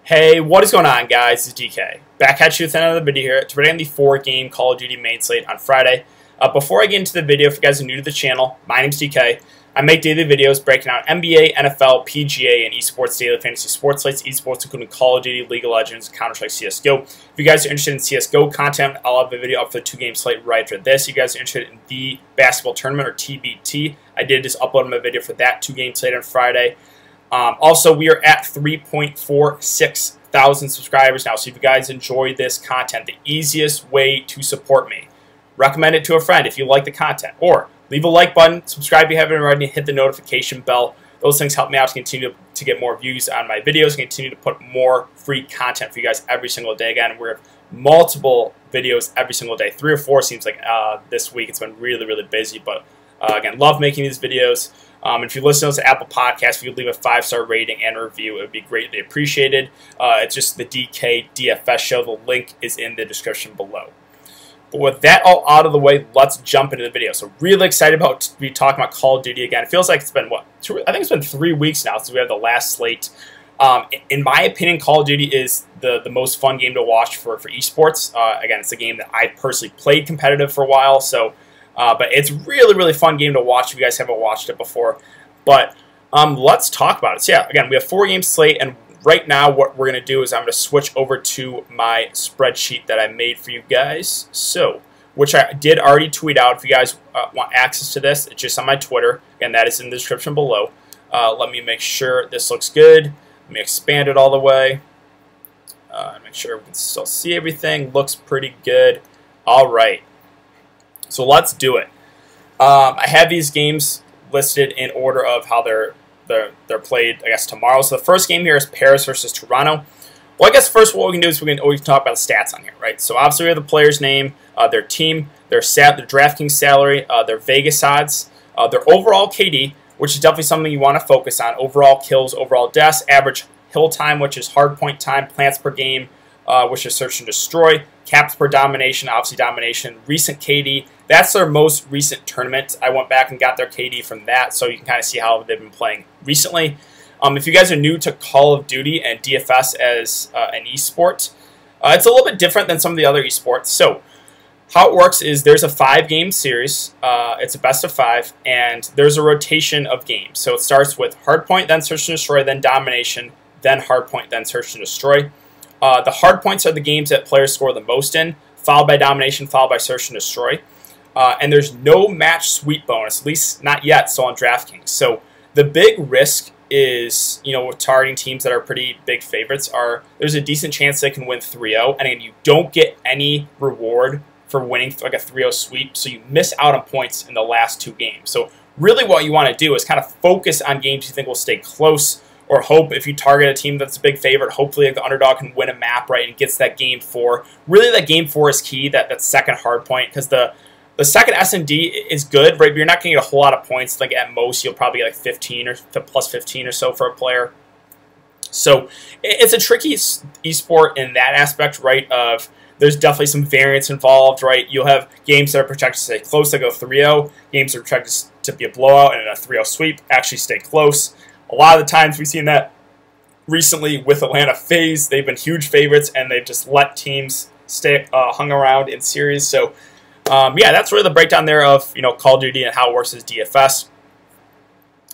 Hey, what is going on, guys? It's DK. Back at you with another video here to bring the 4-game Call of Duty main slate on Friday. Before I get into the video, if you guys are new to the channel, my name's DK. I make daily videos breaking out NBA, NFL, PGA, and esports daily fantasy sports slates, esports including Call of Duty, League of Legends, Counter-Strike, CSGO. If you guys are interested in CSGO content, I'll have a video up for the 2-game slate right after this. If you guys are interested in the basketball tournament, or TBT, I did just upload my video for that 2-game slate on Friday. Also, we are at 3.46 thousand subscribers now, so if you guys enjoy this content, the easiest way to support me, recommend it to a friend if you like the content, or leave a like button, subscribe if you haven't already, hit the notification bell. Those things help me out to continue to get more views on my videos, and continue to put more free content for you guys every single day. Again, we have multiple videos every single day, 3 or 4 seems like this week. It's been really busy, but again, love making these videos. If you listen to Apple Podcasts, if you leave a 5-star rating and review, it would be greatly appreciated. It's just the DK DFS show. The link is in the description below. But with that all out of the way, let's jump into the video. So really excited to be talking about Call of Duty again. It feels like it's been, I think it's been 3 weeks now since we had the last slate. In my opinion, Call of Duty is the most fun game to watch for esports. Again, it's a game that I personally played competitive for a while, so... but it's really fun game to watch if you guys haven't watched it before. But let's talk about it. So yeah, again, we have 4-game slate, and right now what we're going to do is I'm going to switch over to my spreadsheet that I made for you guys. So, which I did already tweet out. If you guys want access to this, it's just on my Twitter, and that is in the description below. Let me make sure this looks good. Let me expand it all the way. Make sure we can still see everything. Looks pretty good. All right. So let's do it. I have these games listed in order of how they're played, I guess, tomorrow. So the first game here is Paris versus Toronto. Well, I guess first what we can do is we can talk about the stats on here, right? So obviously we have the player's name, their team, their Draftkings salary, their Vegas odds, their overall KD, which is definitely something you want to focus on. Overall kills, overall deaths, average hill time, which is hardpoint time, plants per game, which is search and destroy, caps per domination, obviously domination, recent KD. That's their most recent tournament. I went back and got their KD from that, so you can kind of see how they've been playing recently. If you guys are new to Call of Duty and DFS as an esport, it's a little bit different than some of the other esports. So how it works is there's a 5-game series. It's a best of 5, and there's a rotation of games. So it starts with hardpoint, then search and destroy, then domination, then hardpoint, then search and destroy. The hardpoints are the games that players score the most in, followed by domination, followed by search and destroy. And there's no match sweep bonus, at least not yet, so on Draftkings. So the big risk is, with targeting teams that are pretty big favorites, there's a decent chance they can win 3-0, and again, you don't get any reward for winning like a 3-0 sweep, so you miss out on points in the last 2 games. So really what you want to do is kind of focus on games you think will stay close, or hope if you target a team that's a big favorite, hopefully the underdog can win a map, right, and gets that game 4. Really, that game 4 is key, that second hard point, because the second S&D is good, right, but you're not going to get a whole lot of points. Like at most, you'll probably get like 15 or plus 15 or so for a player. So it's a tricky esport in that aspect, right, of there's definitely some variance involved, right? You'll have games that are projected to stay close that go 3-0, games that are projected to be a blowout and a 3-0 sweep actually stay close. A lot of the times we've seen that recently with Atlanta FaZe. They've been huge favorites, and they've just let teams stay hung around in series. So, yeah, that's really the breakdown there of Call of Duty and how it works as DFS.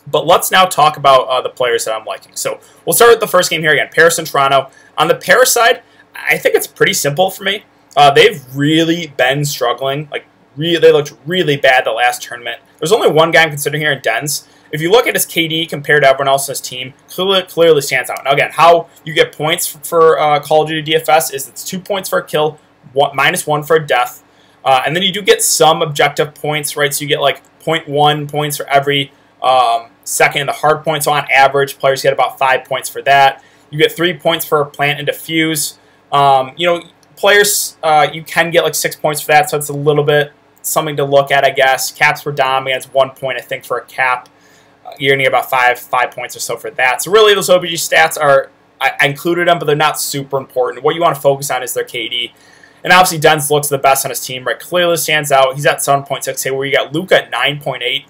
But let's now talk about the players that I'm liking. So we'll start with the first game here again, Paris and Toronto. On the Paris side, I think it's pretty simple for me. They've really been struggling. They looked really bad the last tournament. There's only one guy I'm considering here in Dens. If you look at his KD compared to everyone else in his team, clearly stands out. Now again, how you get points for Call of Duty DFS is it's 2 points for a kill, -1 for a death, and then you do get some objective points, right? So you get like 0.1 points for every second in the hard point. So on average, players get about 5 points for that. You get 3 points for plant and defuse. Players, you can get like 6 points for that, so it's a little bit something to look at, I guess. Caps per dom, it's 1 point, I think, for a cap. You're going to get about 5 points or so for that. So really, those OBG stats I included them, but they're not super important. What you want to focus on is their KD. And obviously, Dens looks the best on his team, right? Clearly stands out. He's at 7.6, where you got Luka at 9.8.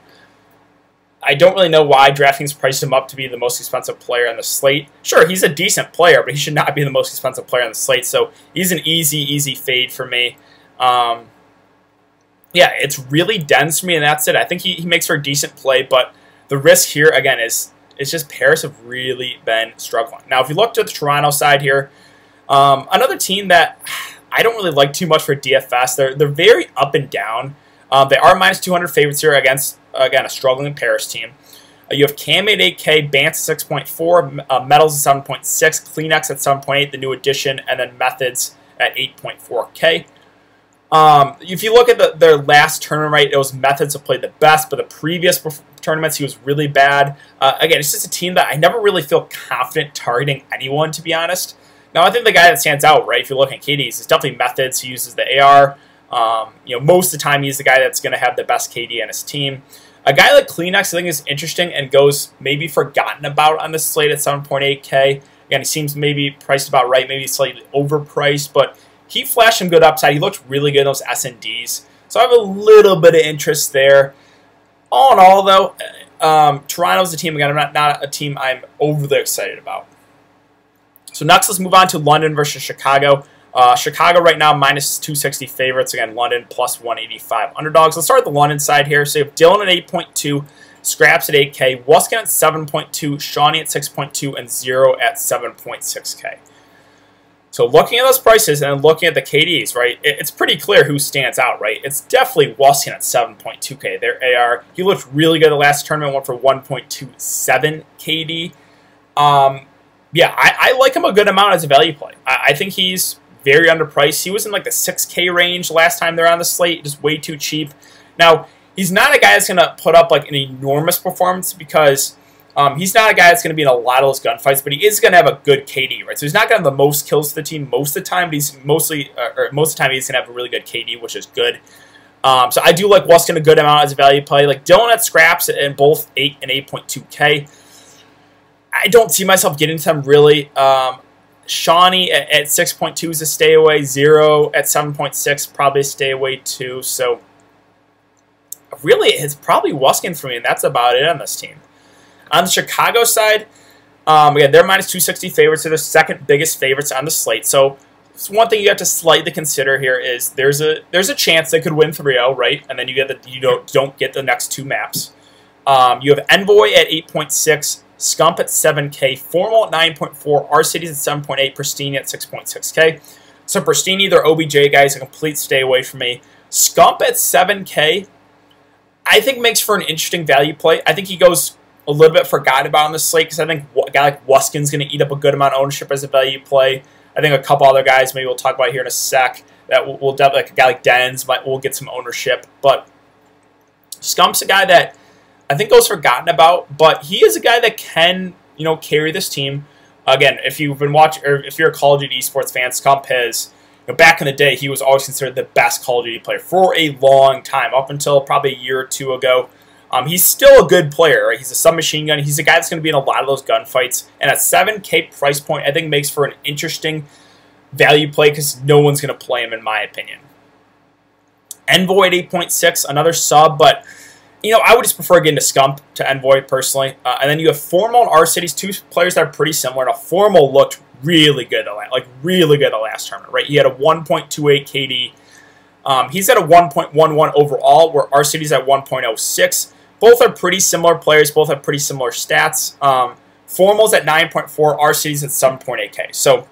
I don't really know why DraftKings priced him up to be the most expensive player on the slate. Sure, he's a decent player, but he should not be the most expensive player on the slate. So he's an easy fade for me. Yeah, it's really dense for me, and that's it. I think he makes for a decent play, but the risk here, again, is just pairs have really been struggling. Now, if you looked at the Toronto side here, another team that I don't really like too much for DFS. They're very up and down. They are minus 200 favorites here against, again, a struggling Paris team. You have Cam at 8K, Bance at 6.4, Metals at 7.6, Kleenex at 7.8, the new addition, and then Methods at 8.4K. If you look at their last tournament, right, it was Methods that played the best, but the previous tournaments he was really bad. Again, it's just a team that I never really feel confident targeting anyone, to be honest. Now, I think the guy that stands out, right, if you're looking at KDs, is definitely Methods. He uses the AR. Most of the time, he's the guy that's going to have the best KD on his team. A guy like Kleenex, I think, is interesting and goes maybe forgotten about on the slate at 7.8K. Again, he seems maybe priced about right, maybe slightly overpriced, but he flashed some good upside. He looked really good in those S&Ds. So I have a little bit of interest there. All in all, though, Toronto's a team, again, not a team I'm overly excited about. So next, let's move on to London versus Chicago. Chicago right now, minus 260 favorites. Again, London plus 185 underdogs. Let's start with the London side here. So you have Dylan at 8.2, Scraps at 8K, Wuskin at 7.2, Shawnee at 6.2, and Zero at 7.6K. So looking at those prices and looking at the KDs, right, it's pretty clear who stands out, right? It's definitely Wuskin at 7.2K. Their AR, he looked really good the last tournament, went for 1.27 KD. Yeah, I like him a good amount as a value play. I think he's very underpriced. He was in like the 6K range last time they're on the slate, just way too cheap. Now, he's not a guy that's going to put up like an enormous performance because he's not a guy that's going to be in a lot of those gunfights, but he is going to have a good KD, right? So he's not going to have the most kills to the team most of the time, but he's most of the time he's going to have a really good KD, which is good. So I do like Wuskin a good amount as a value play. Like Dylan at Scraps in both 8 and 8.2K. I don't see myself getting to them really. Shawnee at 6.2 is a stay away. Zero at 7.6 probably a stay away too. So really, it's probably Wuskin for me, and that's about it on this team. On the Chicago side, again, they're minus 260 favorites. They're the second biggest favorites on the slate. So one thing you have to slightly consider here is there's a chance they could win 3-0, right? And then you don't get the next two maps. You have Envoy at 8.6. Scump at 7K, Formal at 9.4, R-Cities at 7.8, Pristine at 6.6K. So Pristine, their OBJ guy, is a complete stay away from me. Scump at 7K, I think makes for an interesting value play. I think he goes a little bit forgotten about on the slate because I think a guy like Wuskin's going to eat up a good amount of ownership as a value play. I think a couple other guys maybe we'll talk about here in a sec that will definitely, like a guy like Dens will get some ownership. But Scump's a guy that I think goes forgotten about, but he is a guy that can, carry this team. Again, if you've been watching, or if you're a Call of Duty esports fan, Scump has, back in the day, he was always considered the best Call of Duty player for a long time, up until probably a year or two ago. He's still a good player, right? He's a submachine gun. He's a guy that's going to be in a lot of those gunfights, and at 7K price point, I think makes for an interesting value play because no one's going to play him, in my opinion. Envoy at 8.6, another sub, but I would just prefer getting to Scump to Envoy personally. And then you have Formal and R-Cities, two players that are pretty similar. Now, Formal looked really good, really good the last tournament, right? He had a 1.28 KD. He's at a 1.11 overall, where R-Cities at 1.06. Both are pretty similar players. Both have pretty similar stats. Formal's at 9.4, R-Cities at 7.8K. So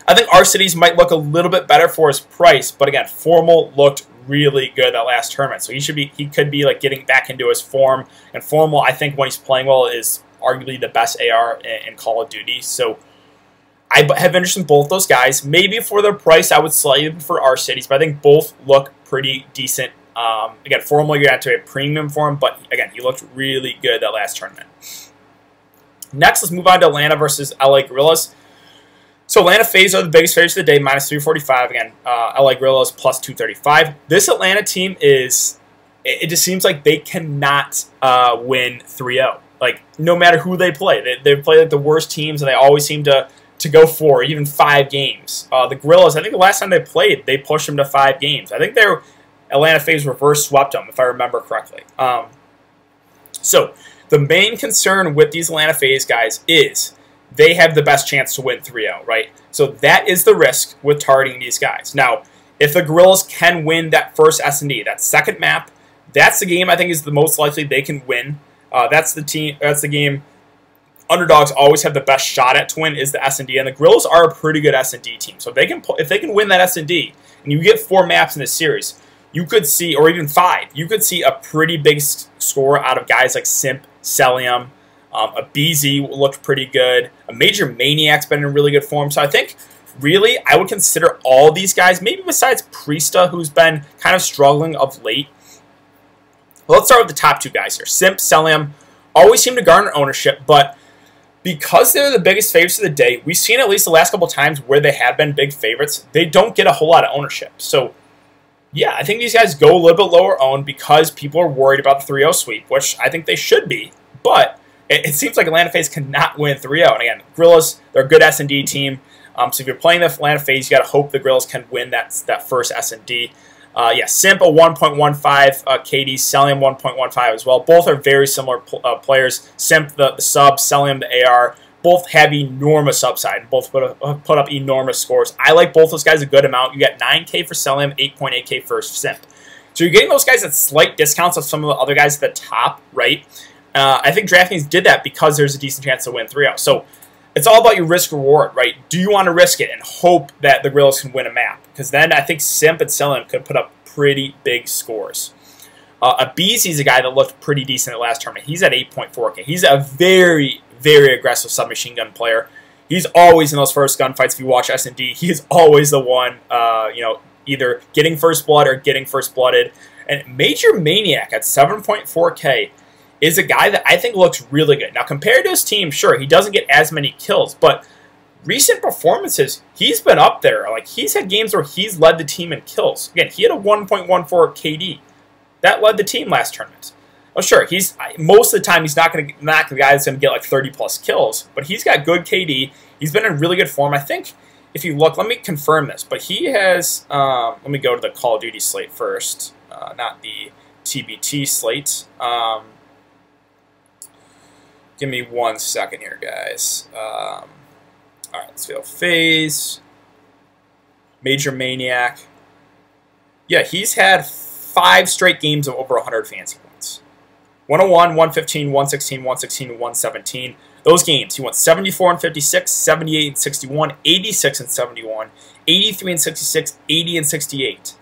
I think R-Cities might look a little bit better for his price, but again, Formal looked really good that last tournament. So he could be like getting back into his form. And Formal, I think when he's playing well, is arguably the best AR in Call of Duty. So I have interest in both those guys. Maybe for their price, I would slightly prefer R-Cities, but I think both look pretty decent. Again, Formal, you're going to have to pay a premium for him, but again, he looked really good that last tournament. Next, let's move on to Atlanta versus LA Gorillas. So Atlanta FaZe are the biggest favorites of the day, minus 345. Again, LA Gorillas plus 235. This Atlanta team is, it just seems like they cannot win 3-0. Like, no matter who they play. They play like the worst teams, and they always seem to go 4, even 5 games. The Gorillas, I think the last time they played, they pushed them to 5 games. I think Atlanta FaZe reverse swept them, if I remember correctly. So the main concern with these Atlanta FaZe guys is they have the best chance to win 3-0, right? So that is the risk with targeting these guys. Now, if the Gorillas can win that first S&D, that second map, that's the game I think is the most likely they can win. That's the game underdogs always have the best shot at to win is the S&D, and the Gorillas are a pretty good S&D team. So if they can win that S&D, and you get 4 maps in this series, you could see, or even 5, you could see a pretty big score out of guys like Simp, Celium, a BZ looked pretty good. A Major Maniac's been in really good form. So I think, really, I would consider all these guys, maybe besides Priesta, who's been kind of struggling of late. Well, let's start with the top 2 guys here. Simp, Celium, always seem to garner ownership, but because they're the biggest favorites of the day, we've seen at least the last couple times where they have been big favorites, they don't get a whole lot of ownership. So, yeah, I think these guys go a little bit lower owned because people are worried about the 3-0 sweep, which I think they should be. But it seems like Atlanta FaZe cannot win 3-0. And again, Gorillas, they're a good S&D team. So if you're playing the Atlanta FaZe, you got to hope the Gorillas can win that first S&D. Yeah, Simp a 1.15 KD, Celium 1.15 as well. Both are very similar players. Simp the sub, Celium the AR. Both have enormous upside. Both put up enormous scores. I like both those guys a good amount. You got 9K for Celium, 8.8K for Simp. So you're getting those guys at slight discounts of some of the other guys at the top, right? I think Draftkings did that because there's a decent chance to win 3-0. So it's all about your risk-reward, right? Do you want to risk it and hope that the Gorillas can win a map? Because then I think Simp and Celium could put up pretty big scores. A BZ's a guy that looked pretty decent at last tournament. He's at 8.4K. He's a very, very aggressive submachine gun player. He's always in those first gunfights. If you watch S&D, he's always the one, either getting first blood or getting first blooded. And Major Maniac at 7.4K is a guy that I think looks really good. Now, compared to his team, sure, he doesn't get as many kills, but recent performances, he's been up there. Like, he's had games where he's led the team in kills. Again, he had a 1.14 KD. That led the team last tournament. Oh, sure, most of the time he's not the guy that's going to get like 30-plus kills, but he's got good KD. He's been in really good form. I think, if you look, let me confirm this, but he has, let me go to the Call of Duty slate first, not the TBT slate. Give me 1 second here, guys. All right, let's go. FaZe. Major Maniac. Yeah, he's had 5 straight games of over 100 fancy points. 101, 115, 116, 116, and 117. Those games, he went 74 and 56, 78 and 61, 86 and 71, 83 and 66, 80 and 68.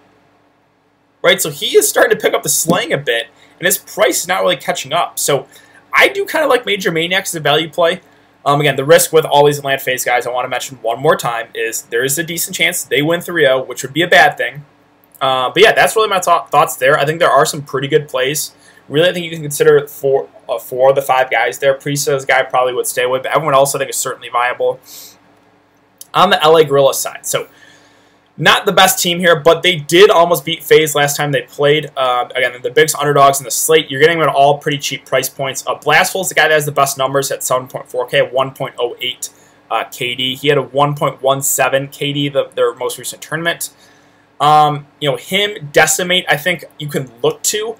Right, so he is starting to pick up the slang a bit, and his price is not really catching up. So I do kind of like Major Maniac as a value play. Again, the risk with all these Atlanta FaZe guys, I want to mention one more time, is there is a decent chance they win 3-0, which would be a bad thing. But yeah, that's really my thoughts there. I think there are some pretty good plays. Really, I think you can consider 4 of the 5 guys there. Priesta's guy probably would stay away, but everyone else I think is certainly viable. On the LA Gorillas side, so not the best team here, but they did almost beat FaZe last time they played. Again, the biggest underdogs in the slate. You're getting them at all pretty cheap price points. Blastful's the guy that has the best numbers at 7.4K, 1.08 KD. He had a 1.17 KD their most recent tournament. Him, Decimate, I think you can look to.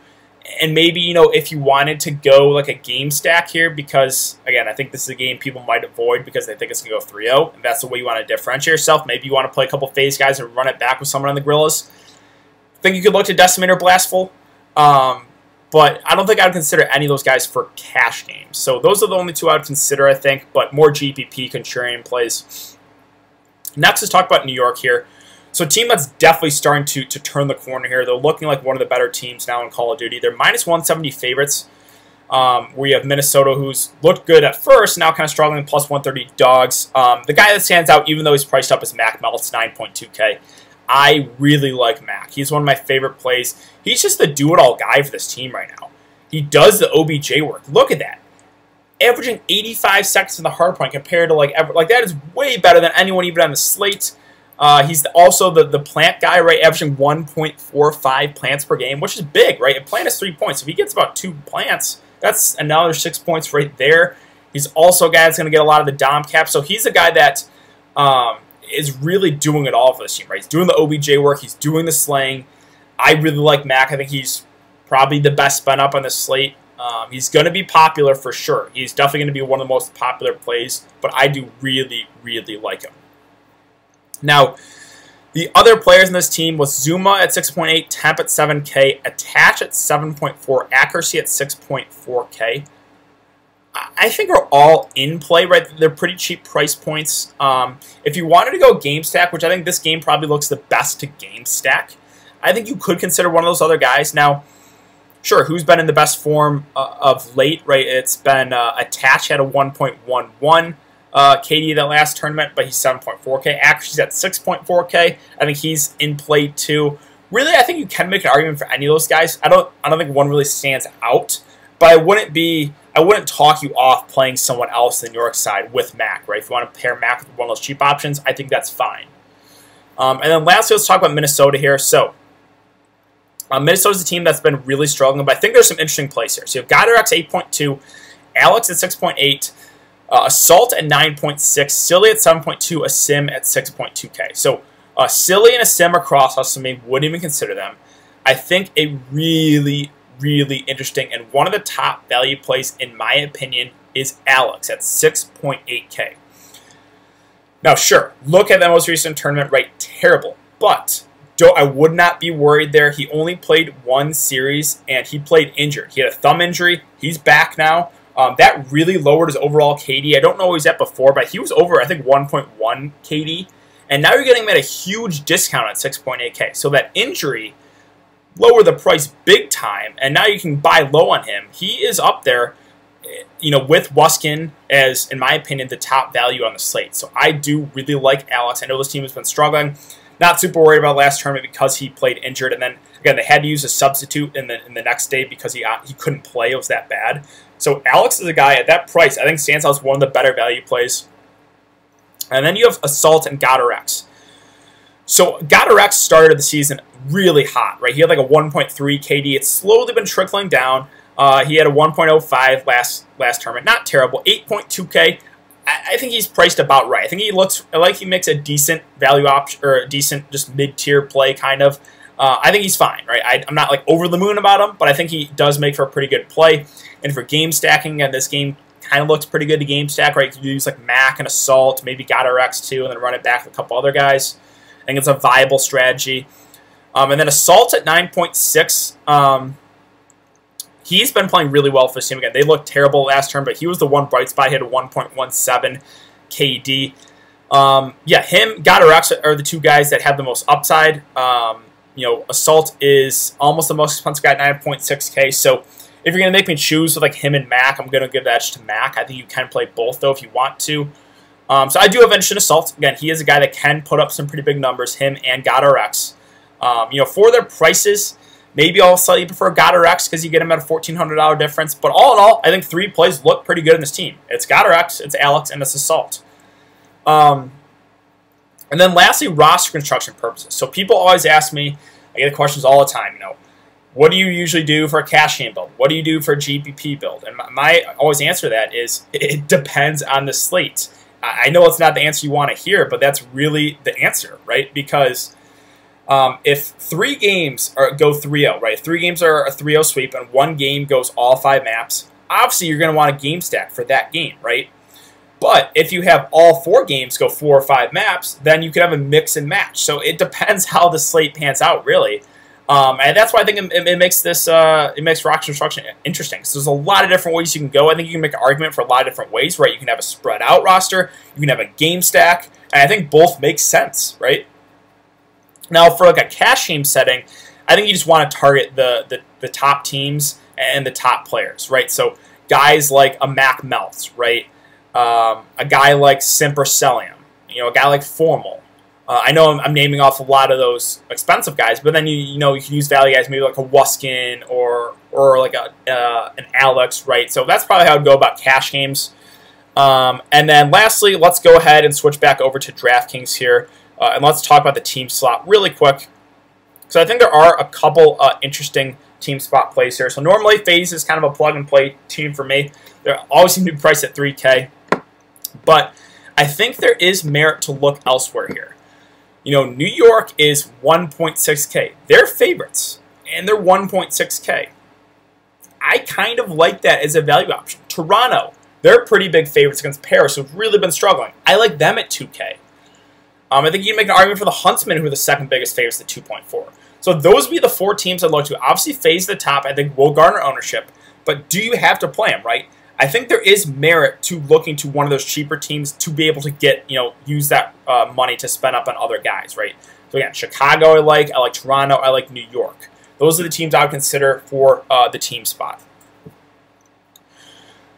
And maybe, if you wanted to go like a game stack here, because, again, I think this is a game people might avoid because they think it's going to go 3-0, and that's the way you want to differentiate yourself. Maybe you want to play a couple FaZe guys and run it back with someone on the Gorillas. I think you could look to Decimate or Blastful, but I don't think I would consider any of those guys for cash games. So those are the only 2 I would consider, I think, but more GPP contrarian plays. Next, let's talk about New York here. So a team that's definitely starting to turn the corner here. They're looking like one of the better teams now in Call of Duty. They're minus 170 favorites. Where you have Minnesota, who's looked good at first, now kind of struggling, plus 130 dogs. The guy that stands out, even though he's priced up, is Mac Melt's 9.2K. I really like Mac. He's one of my favorite plays. He's just the do-it-all guy for this team right now. He does the OBJ work. Look at that. Averaging 85 seconds in the hardpoint compared to that is way better than anyone even on the slate. He's also the plant guy, right, averaging 1.45 plants per game, which is big, right? A plant is 3 points. If he gets about 2 plants, that's another 6 points right there. He's also a guy that's going to get a lot of the dom cap. So he's a guy that is really doing it all for this team, right? He's doing the OBJ work. He's doing the slaying. I really like Mac. I think he's probably the best spun up on the slate. He's going to be popular for sure. He's definitely going to be one of the most popular plays, but I do really, really like him. Now, the other players in this team was Zuma at 6.8, Temp at 7K, Attach at 7.4, Accuracy at 6.4K. I think are all in play, right? They're pretty cheap price points. If you wanted to go game stack, which I think this game probably looks the best to game stack, I think you could consider one of those other guys. Now, sure, who's been in the best form of late, right? It's been Attach at a 1.11 KD that last tournament, but he's 7.4K. Accuracy's at 6.4K. I think he's in play too. Really, I think you can make an argument for any of those guys. I don't think one really stands out, but I wouldn't talk you off playing someone else in New York side with Mac, right? If you want to pair Mac with one of those cheap options, I think that's fine. And then lastly, let's talk about Minnesota here. So, Minnesota's a team that's been really struggling, but I think there's some interesting plays here. So you have Goddard 8.2, Alex at 6.8, Assault at 9.6, Silly at 7.2, a Sim at 6.2K. So Silly and a Sim are cross-hustle, maybe wouldn't even consider them. I think a really, really interesting and one of the top value plays, in my opinion, is Alex at 6.8K. Now, sure, look at the most recent tournament, right? Terrible, but I would not be worried there. He only played one series, and he played injured. He had a thumb injury. He's back now. That really lowered his overall KD. I don't know where he's at before, but he was over, I think, 1.1 KD. And now you're getting him at a huge discount at 6.8K. So that injury lowered the price big time, and now you can buy low on him. He is up there, with Wuskin as, in my opinion, the top value on the slate. So I do really like Alex. I know this team has been struggling. Not super worried about last tournament because he played injured, and then again they had to use a substitute in the next day because he couldn't play. It was that bad. So Alex is a guy at that price I think stands out as one of the better value plays. And then you have Assault and Goddard. So Goddard started the season really hot, right? He had like a 1.3 KD. It's slowly been trickling down. He had a 1.05 last tournament. Not terrible. 8.2K. I think he's priced about right. I think he looks like he makes a decent value option or a decent just mid-tier play kind of. I think he's fine, right? I'm not like over the moon about him, but I think he does make for a pretty good play. And for game stacking, and this game kind of looks pretty good to game stack, right? You use like Mac and Assault, maybe Goddard too, and then run it back with a couple other guys. I think it's a viable strategy. And then Assault at 9.6. He's been playing really well for this team. Again, they looked terrible last term, but he was the one bright spot. He had a 1.17 KD. Yeah, him, Goddard are the two guys that have the most upside. Assault is almost the most expensive guy at 9.6K. So if you're going to make me choose with like him and Mac, I'm going to give the edge to Mac. I think you can play both, though, if you want to. So I do have interest in Assault. Again, he is a guy that can put up some pretty big numbers, him and Goddard. For their prices, maybe I'll slightly prefer Goddard because you get him at a $1,400 difference. But all in all, I think three plays look pretty good in this team. It's Goddard, it's Alex, and it's Assault. And then lastly, roster construction purposes. So people always ask me, I get questions all the time, what do you usually do for a cash game build? What do you do for a GPP build? And my always answer to that is, it depends on the slate. I know it's not the answer you want to hear, but that's really the answer, right? Because if 3 games go 3-0, right? 3 games are a 3-0 sweep, and 1 game goes all 5 maps, obviously you're going to want a game stack for that game, right? But if you have all 4 games go 4 or 5 maps, then you could have a mix and match. So it depends how the slate pans out, really. And that's why I think it makes this roster construction interesting. So there's a lot of different ways you can go. I think you can make an argument for a lot of different ways, right? You can have a spread out roster, you can have a game stack, and I think both make sense, right? Now for like a cash game setting, I think you just want to target the top teams and the top players, right? So guys like a Mac Melts, right? A guy like Simper Celium, a guy like Formal. I know I'm naming off a lot of those expensive guys, but then you can use value guys, maybe like a Wuskin or like an Alex, right? So that's probably how I'd go about cash games. And then lastly, let's go ahead and switch back over to Draftkings here, and let's talk about the team slot really quick. So I think there are a couple interesting team spot plays here. So normally FaZe is kind of a plug and play team for me. They always seem to be priced at 3K, but I think there is merit to look elsewhere here. New York is 1.6K. They're favorites, and they're 1.6K. I kind of like that as a value option. Toronto, they're pretty big favorites against Paris, who've really been struggling. I like them at 2K. I think you can make an argument for the Huntsmen, who are the second biggest favorites at 2.4. So those would be the 4 teams I'd look to. Obviously, FaZe the top, I think, will garner ownership. But do you have to play them, right? I think there is merit to looking to one of those cheaper teams to be able to get, use that money to spend up on other guys, right? So again, Chicago I like Toronto, I like New York. Those are the teams I would consider for the team spot.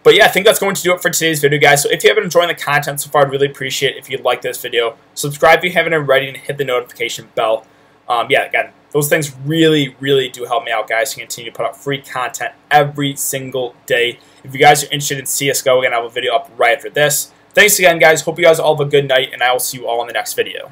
But yeah, I think that's going to do it for today's video, guys. So if you have been enjoying the content so far, I'd really appreciate it if you'd like this video. Subscribe if you haven't already and hit the notification bell. Yeah, again, those things really, really do help me out, guys, to continue to put out free content every single day. If you guys are interested in CSGO, again, I have a video up right after this. Thanks again, guys. Hope you guys all have a good night, and I will see you all in the next video.